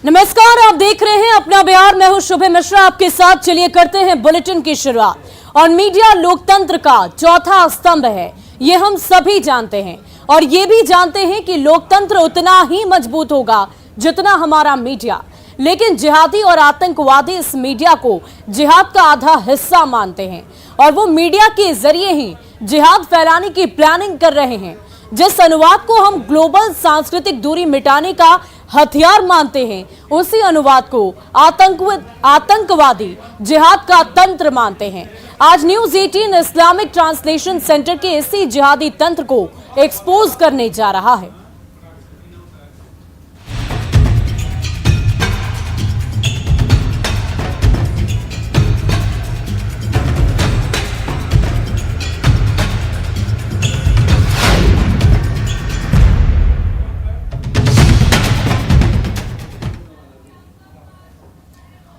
नमस्कार, आप देख रहे हैं अपना बिहार। मैं हूं शुभ मिश्रा आपके साथ। चलिए करते हैं बुलेटिन की शुरुआत। और मीडिया लोकतंत्र का चौथा स्तंभ है, ये हम सभी जानते हैं। और ये भी जानते हैं कि लोकतंत्र उतना ही मजबूत होगा जितना हमारा मीडिया। लेकिन जिहादी और आतंकवादी इस मीडिया को जिहाद का आधा हिस्सा मानते हैं और वो मीडिया के जरिए ही जिहाद फैलाने की प्लानिंग कर रहे हैं। जिस अनुवाद को हम ग्लोबल सांस्कृतिक दूरी मिटाने का हथियार मानते हैं, उसी अनुवाद को आतंकवादी जिहाद का तंत्र मानते हैं। आज न्यूज 18 इस्लामिक ट्रांसलेशन सेंटर के इसी जिहादी तंत्र को एक्सपोज करने जा रहा है।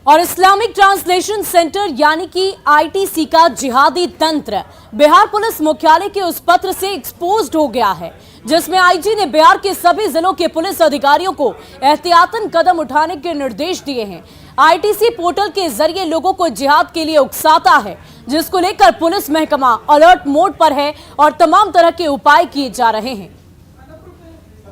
और इस्लामिक ट्रांसलेशन सेंटर यानी कि आईटीसी का जिहादी तंत्र बिहार पुलिस मुख्यालय के उस पत्र से एक्सपोज्ड हो गया है, जिसमें आईजी ने बिहार के सभी जिलों के पुलिस अधिकारियों को एहतियातन कदम उठाने के निर्देश दिए हैं। आईटीसी पोर्टल के जरिए लोगों को जिहाद के लिए उकसाता है, जिसको लेकर पुलिस महकमा अलर्ट मोड पर है और तमाम तरह के उपाय किए जा रहे हैं।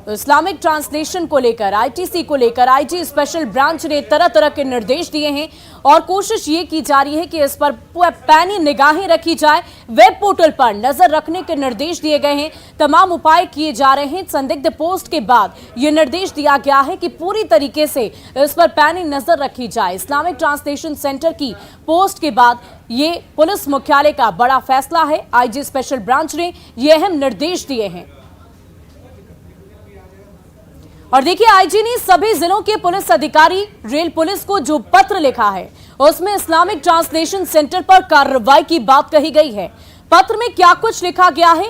इस्लामिक ट्रांसलेशन को लेकर, आईटीसी को लेकर आईजी स्पेशल ब्रांच ने तरह तरह के निर्देश दिए हैं और कोशिश ये की जा रही है कि इस पर पैनी निगाहें रखी जाए। वेब पोर्टल पर नजर रखने के निर्देश दिए गए हैं, तमाम उपाय किए जा रहे हैं। संदिग्ध पोस्ट के बाद ये निर्देश दिया गया है कि पूरी तरीके से इस पर पैनी नजर रखी जाए। इस्लामिक ट्रांसलेशन सेंटर की पोस्ट के बाद ये पुलिस मुख्यालय का बड़ा फैसला है। आईजी स्पेशल ब्रांच ने ये अहम निर्देश दिए हैं। और देखिए, आईजी ने सभी जिलों के पुलिस अधिकारी, रेल पुलिस को जो पत्र लिखा है उसमें इस्लामिक ट्रांसलेशन सेंटर पर कार्रवाई की बात कही गई है। पत्र में क्या कुछ लिखा गया है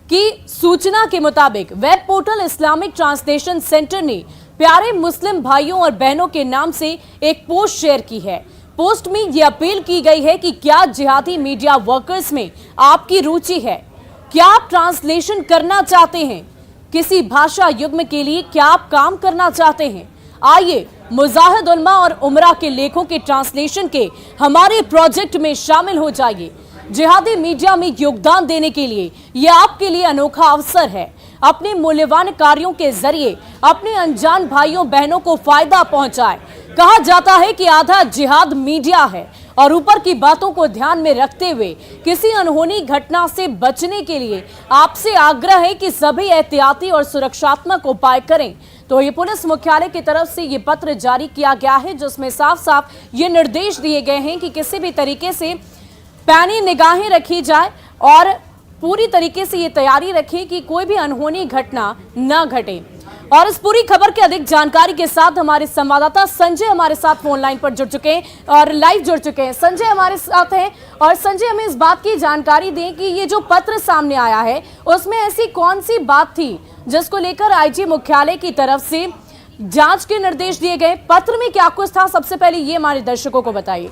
कि सूचना के मुताबिक web portal Islamic translation centre ने प्यारे मुस्लिम भाइयों और बहनों के नाम से एक पोस्ट शेयर की है। पोस्ट में यह अपील की गई है कि क्या जिहादी मीडिया वर्कर्स में आपकी रुचि है? क्या आप ट्रांसलेशन करना चाहते हैं? किसी भाषा युग्म के लिए क्या आप काम करना चाहते हैं? आइए मुजाहिद उलमा और उमरा के लेखों के ट्रांसलेशन के हमारे प्रोजेक्ट में शामिल हो जाइए। जिहादी मीडिया में योगदान देने के लिए यह आपके लिए अनोखा अवसर है। अपने मूल्यवान कार्यों के जरिए अपने अनजान भाइयों बहनों को फायदा पहुंचाए। कहा जाता है कि आधा जिहाद मीडिया है और ऊपर की बातों को ध्यान में रखते हुए किसी अनहोनी घटना से बचने के लिए आपसे आग्रह है कि सभी एहतियाती और सुरक्षात्मक उपाय करें। तो ये पुलिस मुख्यालय की तरफ से ये पत्र जारी किया गया है, जिसमें साफ साफ ये निर्देश दिए गए हैं कि किसी भी तरीके से पैनी निगाहें रखी जाए और पूरी तरीके से ये तैयारी रखें कि कोई भी अनहोनी घटना न घटे। और इस पूरी खबर की अधिक जानकारी के साथ हमारे संवाददाता संजय हमारे साथ फोन लाइन पर जुड़ चुके हैं और लाइव जुड़ चुके हैं। संजय हमारे साथ हैं और संजय, हमें इस बात की जानकारी दें कि ये जो पत्र सामने आया है उसमें ऐसी कौन सी बात थी जिसको लेकर आईजी मुख्यालय की तरफ से जांच के निर्देश दिए गए? पत्र में क्या कुछ था, सबसे पहले ये हमारे दर्शकों को बताइए।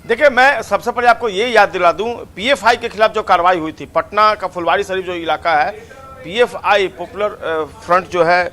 देखिए, मैं सबसे पहले आपको ये याद दिला दूं, पीएफआई के खिलाफ जो कार्रवाई हुई थी, पटना का फुलवारी शरीफ जो इलाका है, पीएफआई पॉपुलर फ्रंट जो है,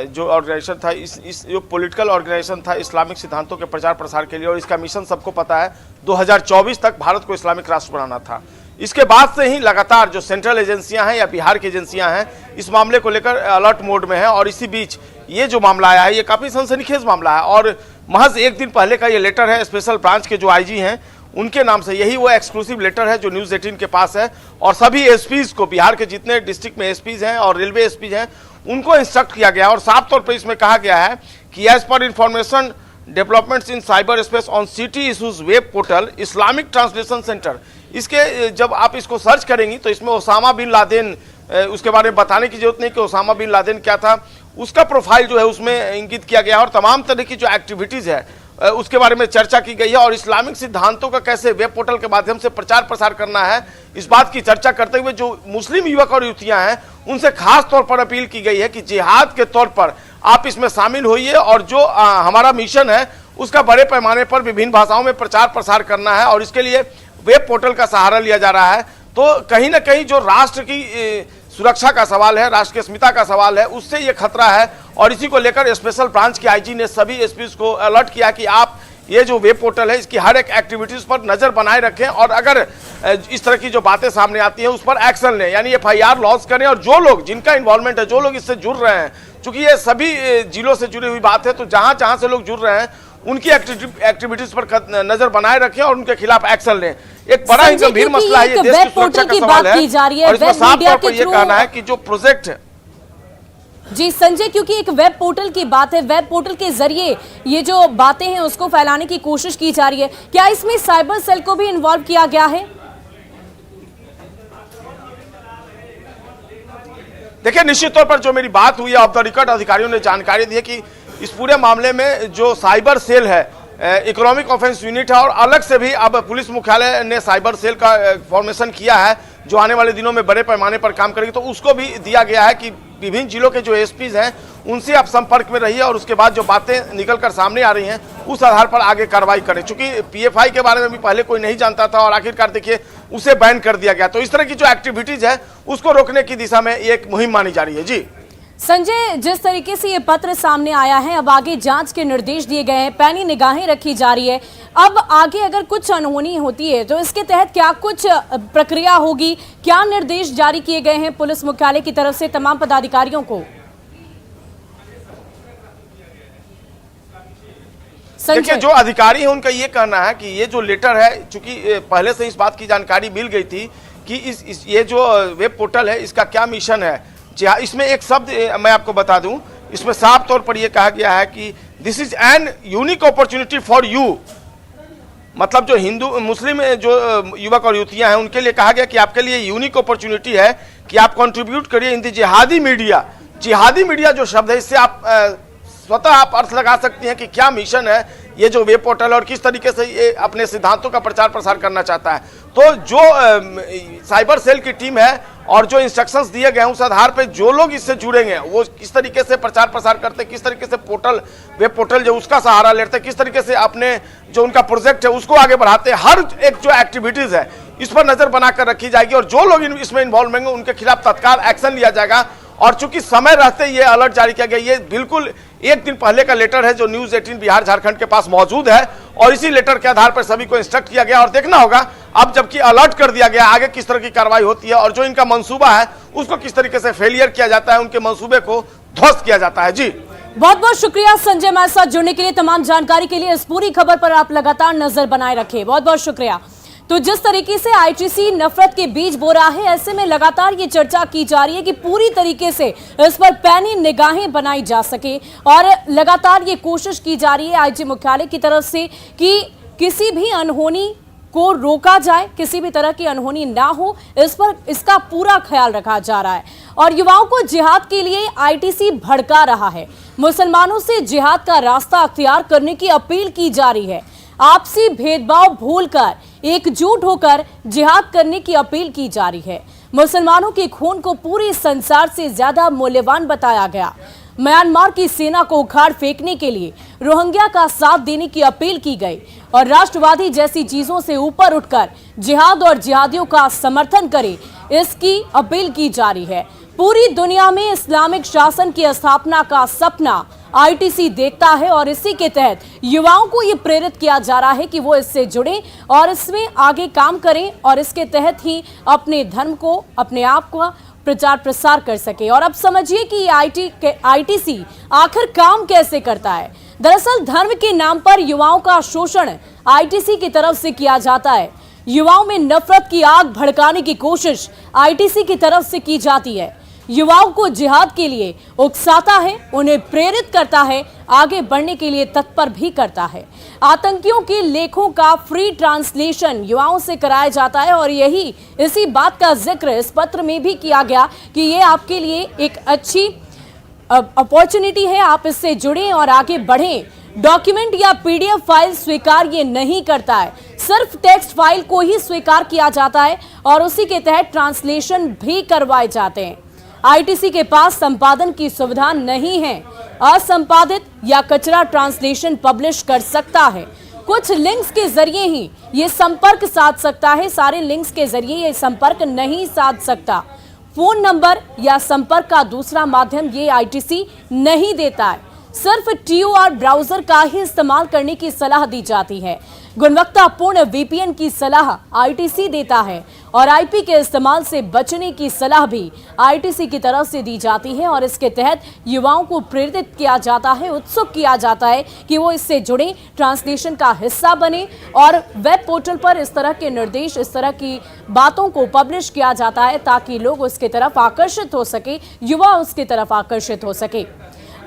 जो ऑर्गेनाइजेशन था, इस जो पॉलिटिकल ऑर्गेनाइजेशन था इस्लामिक सिद्धांतों के प्रचार प्रसार के लिए, और इसका मिशन सबको पता है 2024 तक भारत को इस्लामिक राष्ट्र बनाना था। इसके बाद से ही लगातार जो सेंट्रल एजेंसियां हैं या बिहार की एजेंसियां हैं इस मामले को लेकर अलर्ट मोड में हैं। और इसी बीच ये जो मामला आया है ये काफ़ी सनसनीखेज मामला है और महज एक दिन पहले का ये लेटर है स्पेशल ब्रांच के जो आईजी हैं उनके नाम से। यही वो एक्सक्लूसिव लेटर है जो न्यूज़ 18 के पास है और सभी एसपीज को, बिहार के जितने डिस्ट्रिक्ट में एसपीज हैं और रेलवे एसपीज हैं, उनको इंस्ट्रक्ट किया गया और साफ तौर पर इसमें कहा गया है कि as per information developments in cyber space on city issues web portal Islamic translation centre, इसके जब आप इसको सर्च करेंगी तो इसमें ओसामा बिन लादेन, उसके बारे में बताने की जरूरत नहीं कि ओसामा बिन लादेन क्या था, उसका प्रोफाइल जो है उसमें इंगित किया गया और तमाम तरह की जो एक्टिविटीज़ है उसके बारे में चर्चा की गई है और इस्लामिक सिद्धांतों का कैसे वेब पोर्टल के माध्यम से प्रचार प्रसार करना है, इस बात की चर्चा करते हुए जो मुस्लिम युवक और युवतियां हैं उनसे खास तौर पर अपील की गई है कि जिहाद के तौर पर आप इसमें शामिल होइए और जो हमारा मिशन है उसका बड़े पैमाने पर विभिन्न भाषाओं में प्रचार प्रसार करना है और इसके लिए वेब पोर्टल का सहारा लिया जा रहा है। तो कहीं ना कहीं जो राष्ट्र की सुरक्षा का सवाल है, राष्ट्र की अस्मिता का सवाल है, उससे ये खतरा है। और इसी को लेकर स्पेशल ब्रांच के आईजी ने सभी एसपीज को अलर्ट किया कि आप ये जो वेब पोर्टल है इसकी हर एक एक्टिविटीज पर नजर बनाए रखें और अगर इस तरह की जो बातें सामने आती हैं उस पर एक्शन लें, यानी एफआईआर लॉन्च करें। और जो लोग जिनका इन्वॉल्वमेंट है, जो लोग इससे जुड़ रहे हैं, चूंकि ये सभी जिलों से जुड़ी हुई बात है, तो जहां जहां से लोग जुड़ रहे हैं उनकी एक्टिविटीज पर नजर बनाए रखें और उनके खिलाफ एक्शन लें। एक बड़ा ही गंभीर मसला है, ये देश की सुरक्षा का सवाल है और इसमें साफ तौर पर यह कहना है कि जो प्रोजेक्ट है जी संजय, क्योंकि एक वेब पोर्टल की बात है, वेब पोर्टल के जरिए ये जो बातें हैं उसको फैलाने की कोशिश की जा रही है, क्या इसमें साइबर सेल को भी इन्वॉल्व किया गया है? देखिए, निश्चित तौर पर जो मेरी बात हुई है, ऑफ द रिकॉर्ड अधिकारियों ने जानकारी दी है कि इस पूरे मामले में जो साइबर सेल है, इकोनॉमिक ऑफेंस यूनिट है और अलग से भी अब पुलिस मुख्यालय ने साइबर सेल का फॉर्मेशन किया है जो आने वाले दिनों में बड़े पैमाने पर काम करेगी। तो उसको भी दिया गया है कि विभिन्न जिलों के जो एसपीज हैं उनसे आप संपर्क में रहिए और उसके बाद जो बातें निकलकर सामने आ रही हैं उस आधार पर आगे कार्रवाई करें। चूंकि पीएफआई के बारे में भी पहले कोई नहीं जानता था और आखिरकार देखिए उसे बैन कर दिया गया। तो इस तरह की जो एक्टिविटीज है उसको रोकने की दिशा में एक मुहिम मानी जा रही है। जी संजय, जिस तरीके से ये पत्र सामने आया है, अब आगे जांच के निर्देश दिए गए हैं, पैनी निगाहें रखी जा रही है। अब आगे अगर कुछ अनहोनी होती है तो इसके तहत क्या कुछ प्रक्रिया होगी, क्या निर्देश जारी किए गए हैं पुलिस मुख्यालय की तरफ से तमाम पदाधिकारियों को? देखिए, जो अधिकारी हैं उनका ये कहना है कि ये जो लेटर है, चूंकि पहले से इस बात की जानकारी मिल गई थी कि ये जो वेब पोर्टल है इसका क्या मिशन है। जी हाँ, इसमें एक शब्द मैं आपको बता दूं, इसमें साफ तौर पर यह कहा गया है कि this is an unique opportunity for you, मतलब जो हिंदू मुस्लिम जो युवक और युवतियां हैं उनके लिए कहा गया कि आपके लिए यूनिक अपॉर्चुनिटी है कि आप कंट्रीब्यूट करिए इन द जिहादी मीडिया। जिहादी मीडिया जो शब्द है, इससे आप स्वतः आप अर्थ लगा सकती हैं कि क्या मिशन है ये जो वेब पोर्टल और किस तरीके से ये अपने सिद्धांतों का प्रचार प्रसार करना चाहता है। तो जो साइबर सेल की टीम है और जो इंस्ट्रक्शंस दिए गए हैं उस आधार पे जो लोग इससे जुड़ेंगे वो किस तरीके से प्रचार प्रसार करते हैं, किस तरीके से पोर्टल वेब पोर्टल जो उसका सहारा लेते हैं, किस तरीके से अपने जो उनका प्रोजेक्ट है उसको आगे बढ़ाते हैं, हर एक जो एक्टिविटीज है इस पर नजर बनाकर रखी जाएगी और जो लोग इसमें इन्वॉल्व होंगे उनके खिलाफ तत्काल एक्शन लिया जाएगा। और चूंकि समय रहते ये अलर्ट जारी किया गया, ये बिल्कुल एक दिन पहले का लेटर है जो न्यूज 18 बिहार झारखंड के पास मौजूद है और इसी लेटर के आधार पर सभी को इंस्ट्रक्ट किया गया और देखना होगा अब जबकि अलर्ट कर दिया गया आगे किस तरह की कार्रवाई होती है और जो इनका मंसूबा है उसको किस तरीके से फेलियर किया जाता है, उनके मंसूबे को ध्वस्त किया जाता है। जी बहुत बहुत शुक्रिया संजय, हमारे साथ जुड़ने के लिए, तमाम जानकारी के लिए। इस पूरी खबर पर आप लगातार नजर बनाए रखें, बहुत बहुत शुक्रिया। तो जिस तरीके से आईटीसी नफरत के बीज बो रहा है, ऐसे में लगातार ये चर्चा की जा रही है कि पूरी तरीके से इस पर पैनी निगाहें बनाई जा सके और लगातार ये कोशिश की जा रही है आईजी मुख्यालय की तरफ से कि किसी भी अनहोनी को रोका जाए, किसी भी तरह की अनहोनी ना हो, इस पर इसका पूरा ख्याल रखा जा रहा है। और युवाओं को जिहाद के लिए आईटीसी भड़का रहा है, मुसलमानों से जिहाद का रास्ता अख्तियार करने की अपील की जा रही है, आपसी भेदभाव भूलकर एकजुट होकर जिहाद करने की अपील की जा रही है। मुसलमानों के खून को पूरे संसार से ज्यादा मूल्यवान बताया गया। म्यांमार की सेना को उखाड़ फेंकने के लिए रोहिंग्या का साथ देने की अपील की गई और राष्ट्रवादी जैसी चीजों से ऊपर उठकर जिहाद और जिहादियों का समर्थन करे, इसकी अपील की जा रही है। पूरी दुनिया में इस्लामिक शासन की स्थापना का सपना आईटीसी देखता है और इसी के तहत युवाओं को ये प्रेरित किया जा रहा है कि वो इससे जुड़ें और इसमें आगे काम करें और इसके तहत ही अपने धर्म को, अपने आप को प्रचार प्रसार कर सके। और अब समझिए कि आईटीसी आखिर काम कैसे करता है। दरअसल धर्म के नाम पर युवाओं का शोषण आईटीसी की तरफ से किया जाता है। युवाओं में नफरत की आग भड़काने की कोशिश आईटीसी की तरफ से की जाती है। युवाओं को जिहाद के लिए उकसाता है, उन्हें प्रेरित करता है, आगे बढ़ने के लिए तत्पर भी करता है। आतंकियों के लेखों का फ्री ट्रांसलेशन युवाओं से कराया जाता है और इसी बात का जिक्र इस पत्र में भी किया गया कि ये आपके लिए एक अच्छी अपॉर्चुनिटी है, आप इससे जुड़ें और आगे बढ़ें। डॉक्यूमेंट या पीडीएफ फाइल स्वीकार ये नहीं करता है, सिर्फ टेक्स्ट फाइल को ही स्वीकार किया जाता है और उसी के तहत ट्रांसलेशन भी करवाए जाते हैं। आईटीसी के पास संपादन की सुविधा नहीं है, असंपादित या कचरा ट्रांसलेशन पब्लिश कर सकता है। कुछ लिंक्स के जरिए ही ये संपर्क साध सकता है, सारे लिंक्स के जरिए ये संपर्क नहीं साध सकता। फोन नंबर या संपर्क का दूसरा माध्यम ये आईटीसी नहीं देता है। सिर्फ TOR ब्राउजर का ही इस्तेमाल करने की सलाह दी जाती है। गुणवत्तापूर्ण VPN की सलाह आईटीसी देता है और IP के इस्तेमाल से बचने की सलाह भी आईटीसी की तरफ से दी जाती है और इसके तहत युवाओं को प्रेरित किया जाता है, उत्सुक किया जाता है कि वो इससे जुड़े, ट्रांसलेशन का हिस्सा बने और वेब पोर्टल पर इस तरह के निर्देश, इस तरह की बातों को पब्लिश किया जाता है ताकि लोग उसकी तरफ आकर्षित हो सके, युवा उसकी तरफ आकर्षित हो सके।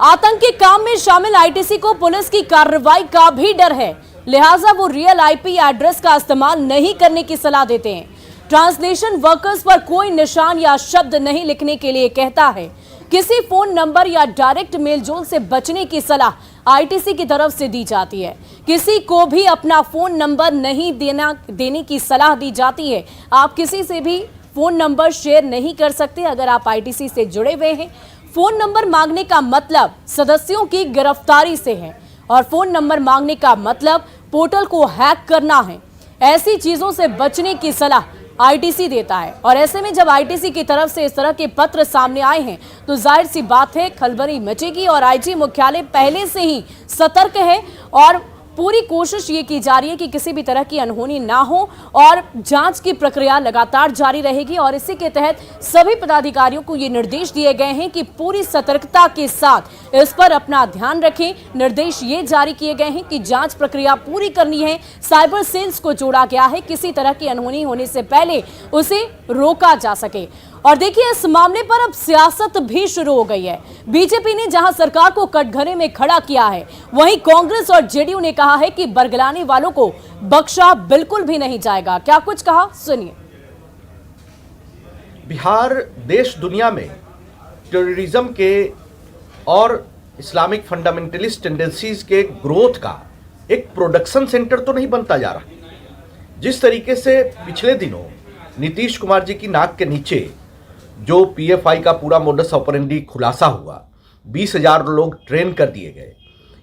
आतंकी काम में शामिल आईटीसी को पुलिस की कार्रवाई का भी डर है, लिहाजा वो रियल IP एड्रेस का इस्तेमाल नहीं करने की सलाह देते हैं। ट्रांसलेशन वर्कर्स पर कोई निशान या शब्द नहीं लिखने के लिए कहता है। किसी फोन नंबर या डायरेक्ट मेल जोल से बचने की सलाह आईटीसी की तरफ से दी जाती है। किसी को भी अपना फोन नंबर नहीं देने की सलाह दी जाती है। आप किसी से भी फोन नंबर शेयर नहीं कर सकते अगर आप आईटीसी से जुड़े हुए हैं। फोन नंबर मांगने का मतलब सदस्यों की गिरफ्तारी से है और फोन नंबर मांगने का मतलब पोर्टल को हैक करना है। ऐसी चीजों से बचने की सलाह आईटीसी देता है और ऐसे में जब आईटीसी की तरफ से इस तरह के पत्र सामने आए हैं तो जाहिर सी बात है खलबली मचेगी और आईजी मुख्यालय पहले से ही सतर्क है और पूरी कोशिश ये की जा रही है कि किसी भी तरह की अनहोनी ना हो और जांच की प्रक्रिया लगातार जारी रहेगी और इसी के तहत सभी पदाधिकारियों को ये निर्देश दिए गए हैं कि पूरी सतर्कता के साथ इस पर अपना ध्यान रखें। निर्देश ये जारी किए गए हैं कि जांच प्रक्रिया पूरी करनी है। साइबर सेल्स को जोड़ा गया है, किसी तरह की अनहोनी होने से पहले उसे रोका जा सके। और देखिए इस मामले पर अब सियासत भी शुरू हो गई है। बीजेपी ने जहां सरकार को कटघरे में खड़ा किया है, वहीं कांग्रेस और जेडीयू ने कहा है कि बरगलाने वालों को बख्शा बिल्कुल भी नहीं जाएगा। क्या कुछ कहा, सुनिए। बिहार देश दुनिया में टेररिज्म के और इस्लामिक फंडामेंटलिस्ट टेंडेंसीज के ग्रोथ का एक प्रोडक्शन सेंटर तो नहीं बनता जा रहा। जिस तरीके से पिछले दिनों नीतीश कुमार जी की नाक के नीचे जो PFI का पूरा मोडस ऑपरेंडी खुलासा हुआ, 20,000 लोग ट्रेन कर दिए गए,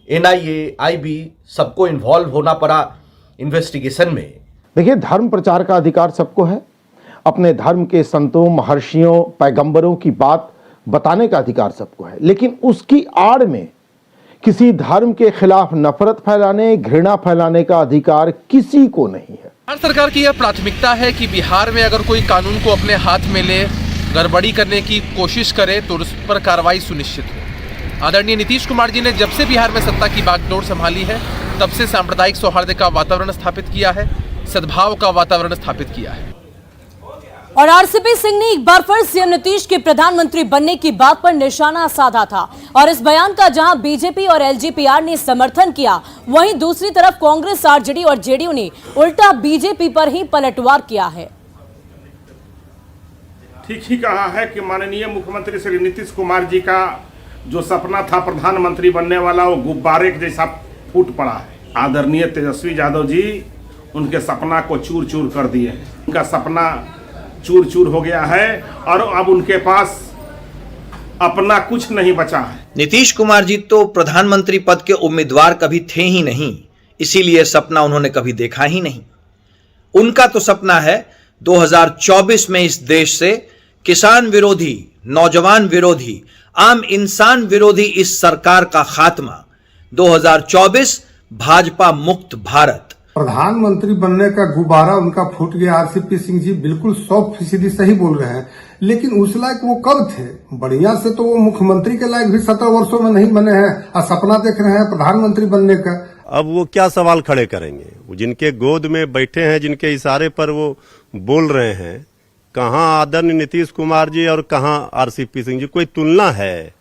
NIA, IB सबको इन्वॉल्व होना पड़ा इन्वेस्टिगेशन में। देखिए, धर्म प्रचार का अधिकार सबको है, अपने धर्म के संतों, महर्षियों, पैगंबरों की बात बताने का अधिकार सबको है, लेकिन उसकी आड़ में किसी धर्म के खिलाफ नफरत फैलाने, घृणा फैलाने का अधिकार किसी को नहीं है। बिहार सरकार की यह प्राथमिकता है कि बिहार में अगर कोई कानून को अपने हाथ में ले, गड़बड़ी करने की कोशिश करे तो उस पर कार्रवाई सुनिश्चित हो। आदरणीय नीतीश कुमार जी ने जब से बिहार में सत्ता की बागडोर संभाली है तब से सांप्रदायिक सौहार्द का वातावरण स्थापित किया है, सद्भाव का वातावरण स्थापित किया है। और आरसीपी सिंह ने एक बार फिर सीएम नीतीश के प्रधानमंत्री बनने की बात पर निशाना साधा था और इस बयान का जहां बीजेपी और LGPR ने समर्थन किया, वहीं दूसरी तरफ कांग्रेस, RJD और जेडीयू ने उल्टा बीजेपी पर ही पलटवार किया है। ठीक ही कहा है कि माननीय मुख्यमंत्री श्री नीतीश कुमार जी का जो सपना था प्रधानमंत्री बनने वाला, वो गुब्बारे के जैसा फूट पड़ा है। आदरणीय तेजस्वी यादव जी उनके सपना को चूर चूर कर दिए हैं। उनका सपना चूर चूर हो गया है और अब उनके पास अपना कुछ नहीं बचा है। नीतीश कुमार जी तो प्रधानमंत्री पद के उम्मीदवार कभी थे ही नहीं, इसीलिए सपना उन्होंने कभी देखा ही नहीं। उनका तो सपना है 2024 में इस देश से किसान विरोधी, नौजवान विरोधी, आम इंसान विरोधी इस सरकार का खात्मा, 2024 भाजपा मुक्त भारत। प्रधानमंत्री बनने का गुब्बारा उनका फूट गया। आरसीपी सिंह जी बिल्कुल 100% सही बोल रहे हैं, लेकिन उस लायक वो कब थे? बढ़िया से तो वो मुख्यमंत्री के लायक भी 17 वर्षों में नहीं बने हैं और सपना देख रहे हैं प्रधानमंत्री बनने का। अब वो क्या सवाल खड़े करेंगे? जिनके गोद में बैठे हैं, जिनके इशारे पर वो बोल रहे हैं, कहाँ आदरणीय नीतीश कुमार जी और कहाँ आरसीपी सिंह जी? कोई तुलना है?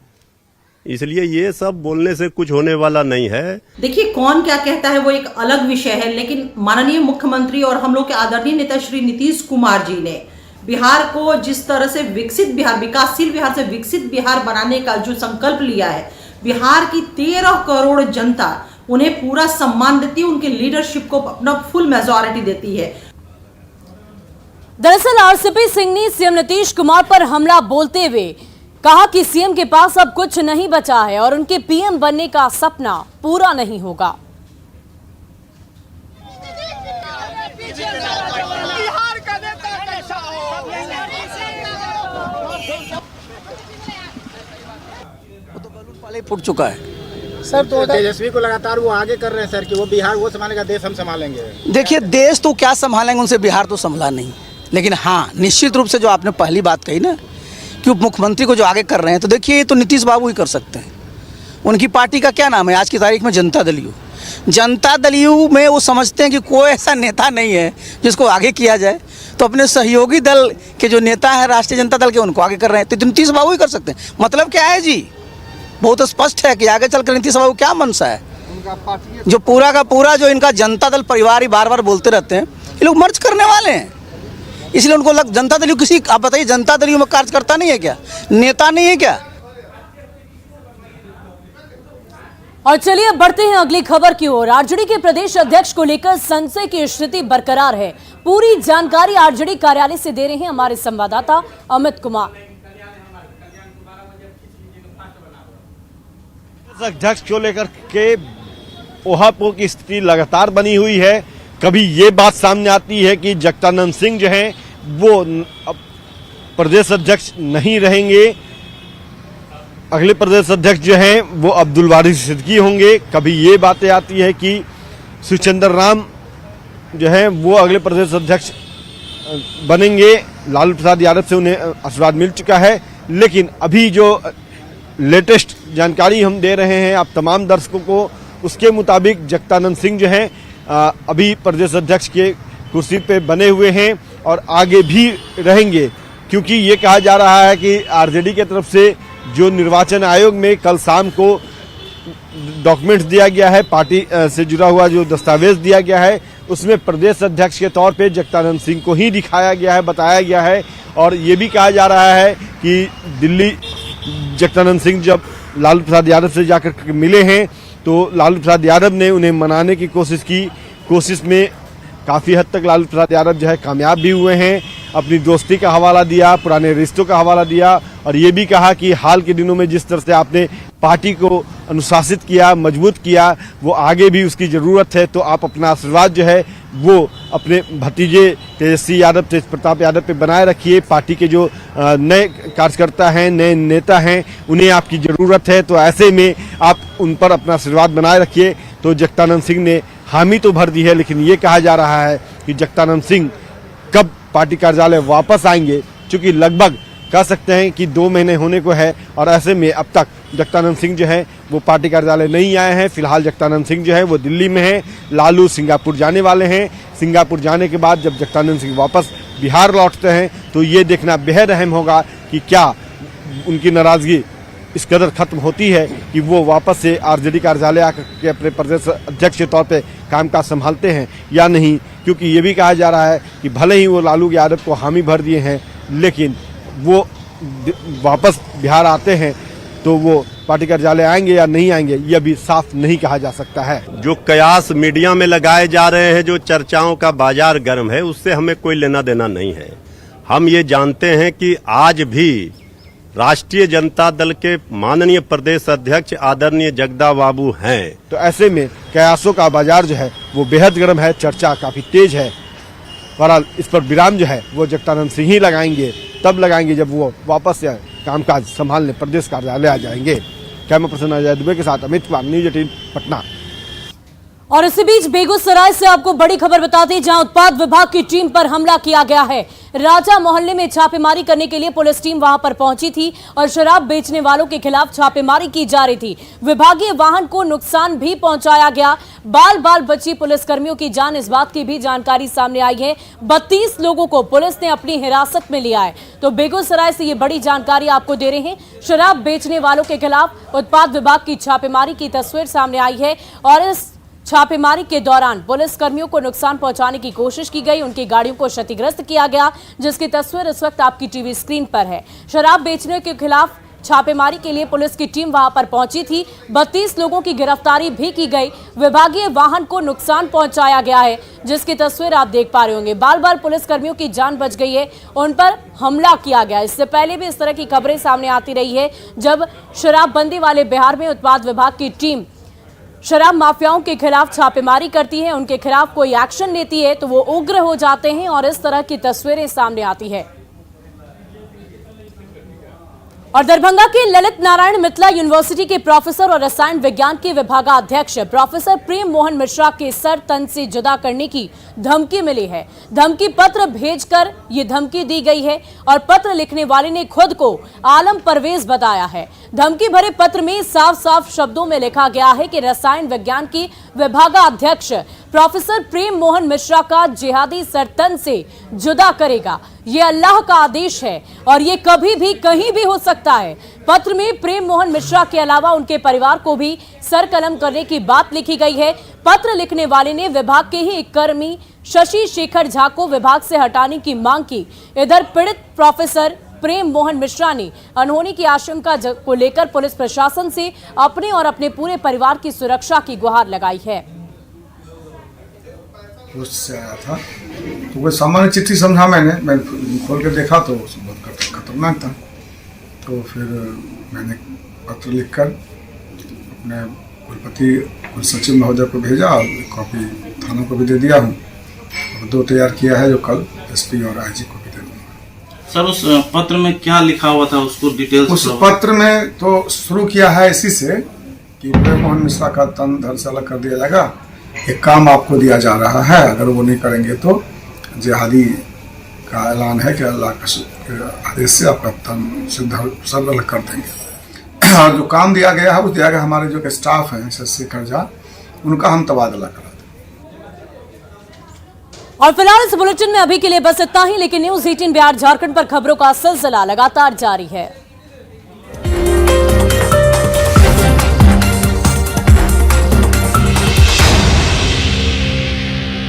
इसलिए ये सब बोलने से कुछ होने वाला नहीं है। देखिए, कौन क्या कहता है वो एक अलग विषय है, लेकिन माननीय मुख्यमंत्री और हम लोग के आदरणीय नेता श्री नीतीश कुमार जी ने बिहार को जिस तरह से विकसित बिहार, विकासशील बिहार से विकसित बिहार बनाने का जो संकल्प लिया है, बिहार की 13 करोड़ जनता उन्हें पूरा सम्मान देती है, उनके लीडरशिप को अपना फुल मेजॉरिटी देती है। दरअसल आरसीपी सिंह ने सीएम नीतीश कुमार पर हमला बोलते हुए कहा कि सीएम के पास अब कुछ नहीं बचा है और उनके पीएम बनने का सपना पूरा नहीं होगा। पहले ही फूट चुका है। सर तो तेजस्वी को लगातार वो आगे कर रहे हैं सर कि वो बिहार वो संभालेगा, देश हम संभालेंगे। देखिए देश तो क्या संभालेंगे, उनसे बिहार तो संभला नहीं। लेकिन हाँ, निश्चित रूप से जो आपने पहली बात कही ना कि उप मुख्यमंत्री को जो आगे कर रहे हैं, तो देखिए ये तो नीतीश बाबू ही कर सकते हैं। उनकी पार्टी का क्या नाम है आज की तारीख में? जनता दल यू। जनता दल यू में वो समझते हैं कि कोई ऐसा नेता नहीं है जिसको आगे किया जाए, तो अपने सहयोगी दल के जो नेता है राष्ट्रीय जनता दल के, उनको आगे कर रहे हैं। तो नीतीश बाबू ही कर सकते हैं। मतलब क्या है जी, बहुत स्पष्ट है कि आगे चलकर नीतीश बाबू क्या मनसा है। जो पूरा का पूरा जो इनका जनता दल परिवार ही बार बार बोलते रहते हैं, ये लोग मर्ज करने वाले हैं। इसलिए उनको जनता दल किसी, आप बताइए जनता दल में कार्यकर्ता नहीं है क्या, नेता नहीं है क्या? और चलिए बढ़ते हैं अगली खबर की ओर। आरजेडी के प्रदेश अध्यक्ष को लेकर संशय की स्थिति बरकरार है। पूरी जानकारी आरजेडी कार्यालय से दे रहे हैं हमारे संवाददाता अमित कुमार। अध्यक्ष को लेकर के ओहापोह की स्थिति लगातार बनी हुई है। कभी ये बात सामने आती है कि जगदानंद सिंह जो हैं वो प्रदेश अध्यक्ष नहीं रहेंगे, अगले प्रदेश अध्यक्ष जो हैं वो अब्दुल वारिस सिद्दीकी होंगे। कभी ये बातें आती है कि सुचंद्र राम जो हैं वो अगले प्रदेश अध्यक्ष बनेंगे। लालू प्रसाद यादव से उन्हें आशीर्वाद मिल चुका है, लेकिन अभी जो लेटेस्ट जानकारी हम दे रहे हैं आप तमाम दर्शकों को, उसके मुताबिक जगदानंद सिंह जो हैं अभी प्रदेश अध्यक्ष के कुर्सी पे बने हुए हैं और आगे भी रहेंगे, क्योंकि ये कहा जा रहा है कि आरजेडी की तरफ से जो निर्वाचन आयोग में कल शाम को डॉक्यूमेंट्स दिया गया है, पार्टी से जुड़ा हुआ जो दस्तावेज दिया गया है, उसमें प्रदेश अध्यक्ष के तौर पे जगदानंद सिंह को ही दिखाया गया है, बताया गया है। और ये भी कहा जा रहा है कि दिल्ली जगदानंद सिंह जब लालू प्रसाद यादव से जाकर मिले हैं तो लालू प्रसाद यादव ने उन्हें मनाने की कोशिश की। कोशिश में काफ़ी हद तक लालू प्रसाद यादव जो है कामयाब भी हुए हैं। अपनी दोस्ती का हवाला दिया, पुराने रिश्तों का हवाला दिया और ये भी कहा कि हाल के दिनों में जिस तरह से आपने पार्टी को अनुशासित किया, मजबूत किया, वो आगे भी उसकी ज़रूरत है। तो आप अपना आशीर्वाद जो है वो अपने भतीजे तेजस्वी यादव, तेज प्रताप यादव पे बनाए रखिए। पार्टी के जो नए कार्यकर्ता हैं, नए नेता हैं, उन्हें आपकी ज़रूरत है, तो ऐसे में आप उन पर अपना आशीर्वाद बनाए रखिए। तो जगदानंद सिंह ने हामी तो भर दी है, लेकिन ये कहा जा रहा है कि जगदानंद सिंह कब पार्टी कार्यालय वापस आएंगे, क्योंकि लगभग कह सकते हैं कि 2 महीने होने को है और ऐसे में अब तक जगदानंद सिंह जो है वो पार्टी कार्यालय नहीं आए हैं। फिलहाल जगदानंद सिंह जो है वो दिल्ली में है, लालू सिंगापुर जाने वाले हैं। सिंगापुर जाने के बाद जब जगदानंद सिंह वापस बिहार लौटते हैं तो ये देखना बेहद अहम होगा कि क्या उनकी नाराजगी इस कदर खत्म होती है कि वो वापस से आरजेडी कार्यालय आकर के अपने प्रदेश अध्यक्ष के तौर पे कामकाज संभालते हैं या नहीं। क्योंकि ये भी कहा जा रहा है कि भले ही वो लालू यादव को हामी भर दिए हैं, लेकिन वो वापस बिहार आते हैं तो वो पार्टी कार्यालय आएंगे या नहीं आएंगे, ये अभी साफ नहीं कहा जा सकता है। जो कयास मीडिया में लगाए जा रहे हैं, जो चर्चाओं का बाजार गर्म है, उससे हमें कोई लेना देना नहीं है। हम ये जानते हैं कि आज भी राष्ट्रीय जनता दल के माननीय प्रदेश अध्यक्ष आदरणीय जगदा बाबू हैं। तो ऐसे में कयासों का बाजार जो है वो बेहद गर्म है, चर्चा काफी तेज है। बहरहाल इस पर विराम जो है वो जगदानंद सिंह ही लगाएंगे, तब लगाएंगे जब वो वापस से कामकाज संभालने प्रदेश कार्यालय आ जाएंगे। कैमरा पर्सन अजय दुबे के साथ अमित कुमार, न्यूज 18 पटना। और इसी बीच बेगूसराय से आपको बड़ी खबर बताते हैं, जहां उत्पाद विभाग की टीम पर हमला किया गया है। राजा मोहल्ले में छापेमारी करने के लिए पुलिस टीम वहां पर पहुंची थी और शराब बेचने वालों के खिलाफ छापेमारी की जा रही थी। विभागीय वाहन को नुकसान भी पहुंचाया गया। बाल बाल बची पुलिसकर्मियों की जान, इस बात की भी जानकारी सामने आई है। 32 लोगों को पुलिस ने अपनी हिरासत में लिया है। तो बेगूसराय से ये बड़ी जानकारी आपको दे रहे हैं। शराब बेचने वालों के खिलाफ उत्पाद विभाग की छापेमारी की तस्वीर सामने आई है और इस छापेमारी के दौरान पुलिस कर्मियों को नुकसान पहुंचाने की कोशिश की गई, उनकी गाड़ियों को क्षतिग्रस्त किया गया, जिसकी तस्वीर इस वक्त आपकी टीवी स्क्रीन पर है। शराब बेचने के खिलाफ छापेमारी के लिए पुलिस की टीम वहां पर पहुंची थी। 32 लोगों की गिरफ्तारी भी की गई। विभागीय वाहन को नुकसान पहुंचाया गया है, जिसकी तस्वीर आप देख पा रहे होंगे। बाल बाल पुलिस कर्मियों की जान बच गई है, उन पर हमला किया गया। इससे पहले भी इस तरह की खबरें सामने आती रही है। जब शराबबंदी वाले बिहार में उत्पाद विभाग की टीम शराब माफियाओं के खिलाफ छापेमारी करती है, उनके खिलाफ कोई एक्शन लेती है तो वो उग्र हो जाते हैं और इस तरह की तस्वीरें सामने आती है। और दरभंगा के ललित नारायण मिथिला यूनिवर्सिटी के प्रोफेसर और रसायन विज्ञान के विभागाध्यक्ष प्रोफेसर प्रेम मोहन मिश्रा के सर तन से जुदा करने की धमकी मिली है। धमकी पत्र भेजकर ये धमकी दी गई है और पत्र लिखने वाले ने खुद को आलम परवेज बताया है। धमकी भरे पत्र में साफ साफ शब्दों में लिखा गया है कि रसायन विज्ञान की विभागाध्यक्ष प्रोफेसर प्रेम मोहन मिश्रा का जिहादी सरतन से जुदा करेगा। ये अल्लाह का आदेश है और ये कभी भी कहीं भी हो सकता है। पत्र में प्रेम मोहन मिश्रा के अलावा उनके परिवार को भी सरकलम करने की बात लिखी गई है। पत्र लिखने वाले ने विभाग के ही एक कर्मी शशि शेखर झा को विभाग से हटाने की मांग की। इधर पीड़ित प्रोफेसर प्रेम मोहन मिश्रा ने अनहोनी की आशंका को लेकर पुलिस प्रशासन से अपने और अपने पूरे परिवार की सुरक्षा की गुहार लगाई है। उससे आया था तो वो सामान्य चिट्ठी समझा मैं खोल कर देखा तो बहुत खतरनाक था। तो फिर मैंने पत्र लिखकर अपने कुलपति कुल सचिव महोदय को भेजा और कॉपी थाना को भी दे दिया हूँ और 2 तैयार किया है जो कल एसपी और आईजी को भी दे दूँगा। सर उस पत्र में क्या लिखा हुआ था उसको डिटेल्स? उस पत्र में तो शुरू किया है इसी से कि प्रेम मोहन मिश्रा का तन धन से अलग कर दिया जाएगा। एक काम आपको दिया जा रहा है, अगर वो नहीं करेंगे तो जिहादी का ऐलान है कि अल्लाह के आदेश से आपका तन से सब अलग कर देंगे। और जो काम दिया गया है उस दिया गया हमारे जो स्टाफ हैं शशि शेखर झा उनका हम तबादला करा दें। और फिलहाल इस बुलेटिन में अभी के लिए बस इतना ही, लेकिन न्यूज़ 18 बिहार झारखंड पर खबरों का सिलसिला लगातार जारी है।